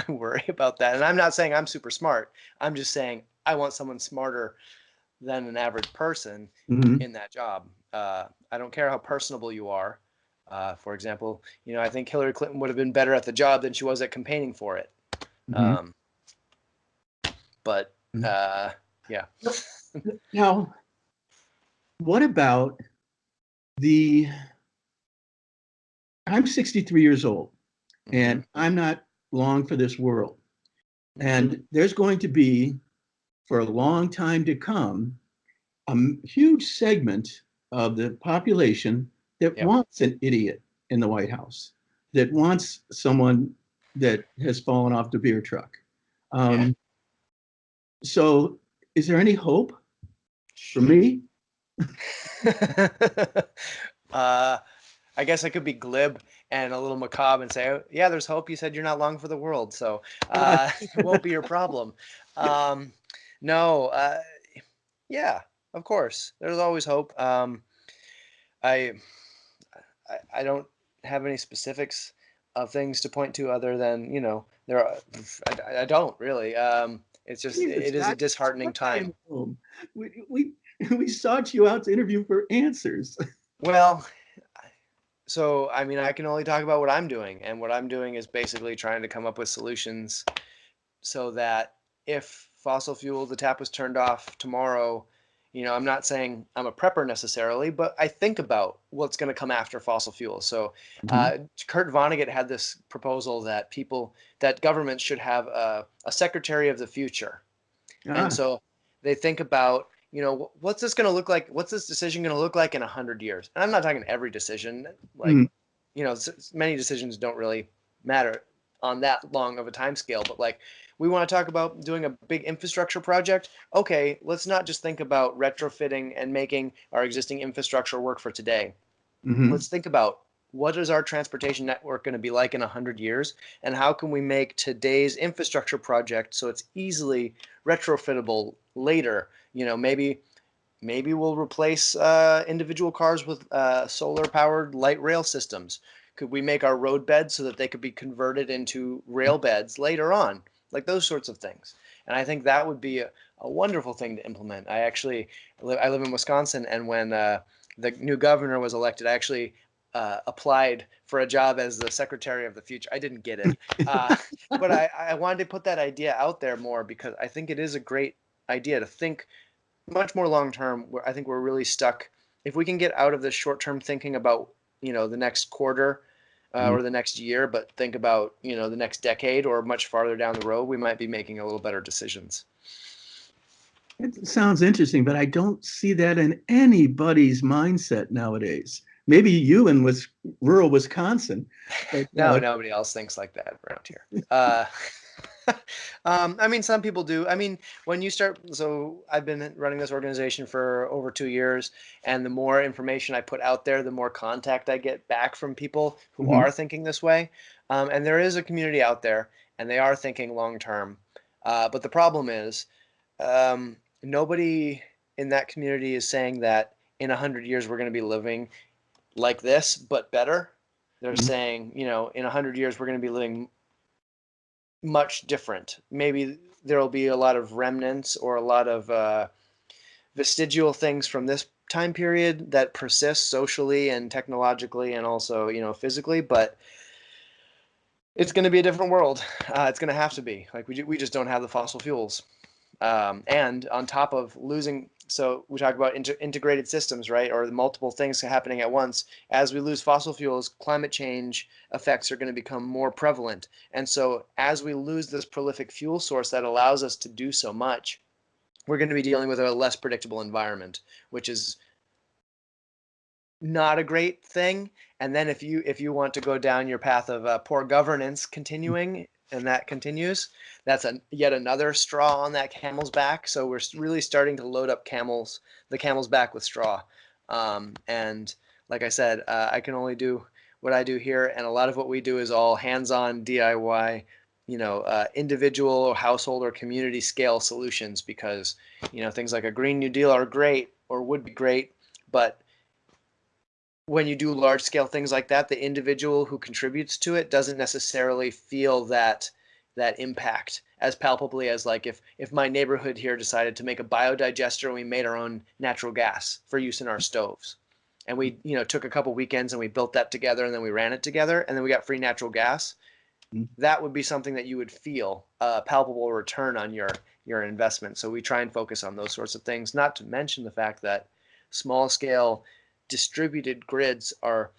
I worry about that. And I'm not saying I'm super smart. I'm just saying I want someone smarter than an average person Mhm. in that job. I don't care how personable you are. For example, I think Hillary Clinton would have been better at the job than she was at campaigning for it. Mhm. Um, but Mhm. uh, yeah. Now, what about the? I'm 63 years old, Hmm. and I'm not long for this world. Hmm. And there's going to be, for a long time to come, a huge segment of the population that Yep. wants an idiot in the White House, that wants someone that has fallen off the beer truck. Yeah. Um, so, is there any hope for me? uh, I guess I could be glib and a little macabre and say, "Oh, yeah, there's hope. You said you're not long for the world, so Uh, it won't be your problem." Um, no, yeah, of course, there's always hope. I, I don't have any specifics of things to point to other than there are. I don't really. It's just Jesus, it is a guys, disheartening sometime time. home. We sought you out to interview for answers. Well, so I mean, I can only talk about what I'm doing, and what I'm doing is basically trying to come up with solutions so that if fossil fuel, the tap was turned off tomorrow, I'm not saying I'm a prepper necessarily, but I think about what's going to come after fossil fuel. So Mhm. Kurt Vonnegut had this proposal that governments should have a secretary of the future. And Ah, so they think about, what's this going to look like? What's this decision going to look like in 100 years? And I'm not talking every decision, like, Mm, many decisions don't really matter on that long of a time scale, but like we want to talk about doing a big infrastructure project. Okay, let's not just think about retrofitting and making our existing infrastructure work for today. hmm Let's think about what is our transportation network going to be like in 100 years, and how can we make today's infrastructure project so it's easily retrofittable later. Maybe we'll replace individual cars with solar powered light rail systems. Could we make our road beds so that they could be converted into rail beds later on? Like those sorts of things. And I think that would be a wonderful thing to implement. I live in Wisconsin, and when the new governor was elected, I actually applied for a job as the secretary of the future. I didn't get it, uh, but I wanted to put that idea out there more because I think it is a great idea to think much more long term. Where I think we're really stuck. If we can get out of this short term thinking about the next quarter or the next year, but think about the next decade or much farther down the road, we might be making a little better decisions. It sounds interesting, but I don't see that in anybody's mindset nowadays. Maybe you in rural Wisconsin, but No, nobody else thinks like that around here. I mean, some people do. I mean, when you start, so I've been running this organization for over 2 years, and the more information I put out there, the more contact I get back from people who mhm. are thinking this way. And there is a community out there, and they are thinking long term. But the problem is, nobody in that community is saying that in 100 years we're going to be living like this, but better. They're Mhm. saying, in 100 years we're going to be living much different. Maybe there will be a lot of remnants or a lot of vestigial things from this time period that persist socially and technologically and also, physically, but it's going to be a different world. It's going to have to be. Like we just don't have the fossil fuels. And on top of losing, so we talk about integrated systems, right? Or the multiple things happening at once. As we lose fossil fuels, climate change effects are going to become more prevalent. And so as we lose this prolific fuel source that allows us to do so much, we're going to be dealing with a less predictable environment, which is not a great thing. And then if you want to go down your path of poor governance continuing, and that continues, that's yet another straw on that camel's back. So we're really starting to load up the camel's back with straw. And like I said, I can only do what I do here, and a lot of what we do is all hands-on DIY, individual or household or community scale solutions, because things like a Green New Deal are great or would be great, but when you do large scale things like that, the individual who contributes to it doesn't necessarily feel that impact as palpably as, like, if my neighborhood here decided to make a biodigester and we made our own natural gas for use in our stoves. And we, took a couple weekends and we built that together and then we ran it together and then we got free natural gas. That would be something that you would feel a palpable return on your investment. So we try and focus on those sorts of things, not to mention the fact that small scale distributed grids are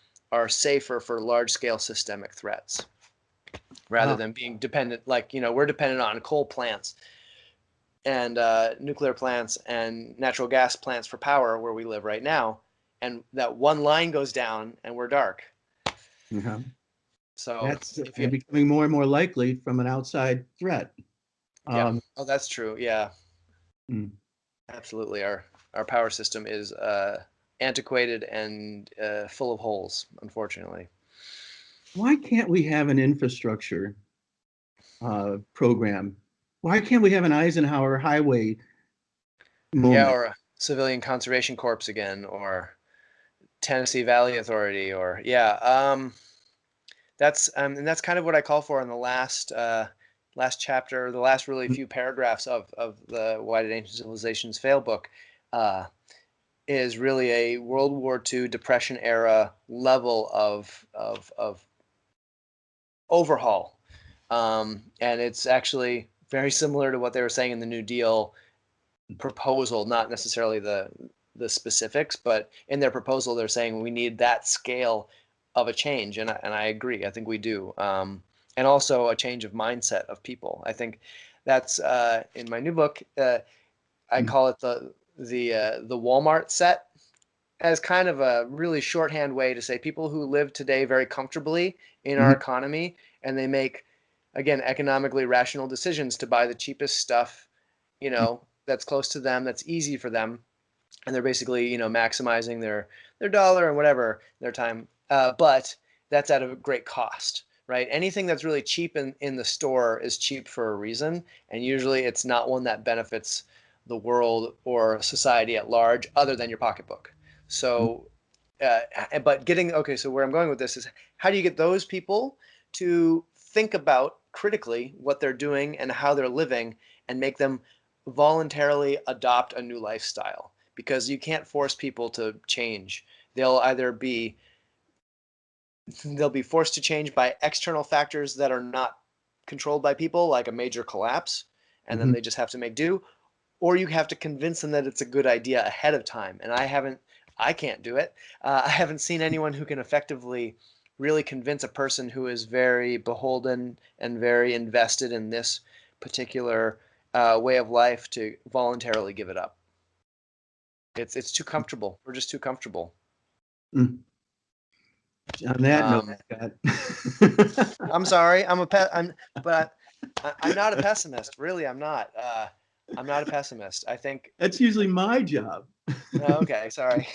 safer for large scale systemic threats rather Wow. than being dependent, like, we're dependent on coal plants and nuclear plants and natural gas plants for power where we live right now, and that one line goes down and we're dark. Yeah. So That's if you and becoming more and more likely from an outside threat. Yeah. Um, Oh, that's true. Yeah, mm. absolutely. Our power system is antiquated and full of holes, unfortunately. Why can't we have an infrastructure program? Why can't we have an Eisenhower highway Yeah, moment? or a Civilian Conservation Corps again, or Tennessee Valley Authority, or yeah. And that's kind of what I call for in the last chapter, the last really few paragraphs of the Why Did Ancient Civilizations Fail book. Uh, is really a World War II Depression era level of overhaul, and it's actually very similar to what they were saying in the New Deal proposal. Not necessarily the specifics, but in their proposal, they're saying we need that scale of a change, and I agree. I think we do, and also a change of mindset of people. I think that's in my new book. I call it the Walmart set as kind of a really shorthand way to say people who live today very comfortably in our Mhm. economy, and they make, again, economically rational decisions to buy the cheapest stuff, that's close to them, that's easy for them, and they're basically, maximizing their dollar and whatever their time. But that's at a great cost, right? Anything that's really cheap in the store is cheap for a reason, and usually it's not one that benefits the world or society at large, other than your pocketbook. So, but okay, so where I'm going with this is, how do you get those people to think about critically what they're doing and how they're living, and make them voluntarily adopt a new lifestyle? Because you can't force people to change. They'll either be they'll be forced to change by external factors that are not controlled by people, like a major collapse, and then Mhm. they just have to make do, or you have to convince them that it's a good idea ahead of time. And I can't do it. I haven't seen anyone who can effectively really convince a person who is very beholden and very invested in this particular way of life to voluntarily give it up. It's too comfortable. We're just too comfortable. Mm. On that note, Um, Scott. I'm sorry. But I'm not a pessimist. Really, I'm not. I'm not a pessimist. I think. That's usually my job. Oh, okay, sorry.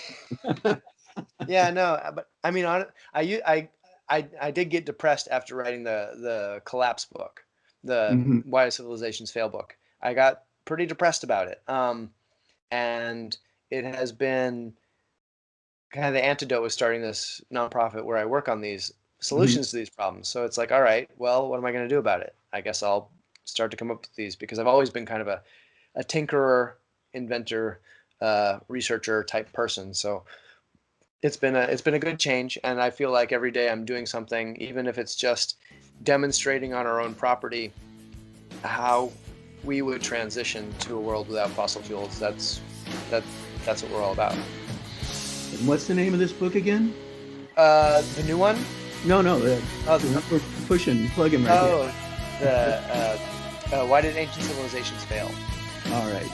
Yeah, no, but I mean, I did get depressed after writing the collapse book, the Mhm. Why Do Civilizations Fail book. I got pretty depressed about it. And it has been kind of the antidote with starting this nonprofit where I work on these Mhm. solutions to these problems. So it's like, all right, well, what am I going to do about it? I guess I'll start to come up with these, because I've always been kind of a tinkerer, inventor, researcher type person. So it's been a good change, and I feel like every day I'm doing something, even if it's just demonstrating on our own property how we would transition to a world without fossil fuels. That that's what we're all about. And what's the name of this book again? The new one. No, no, Oh, we're pushing, plugging right here. oh, the Why Did Ancient Civilizations Fail? All right.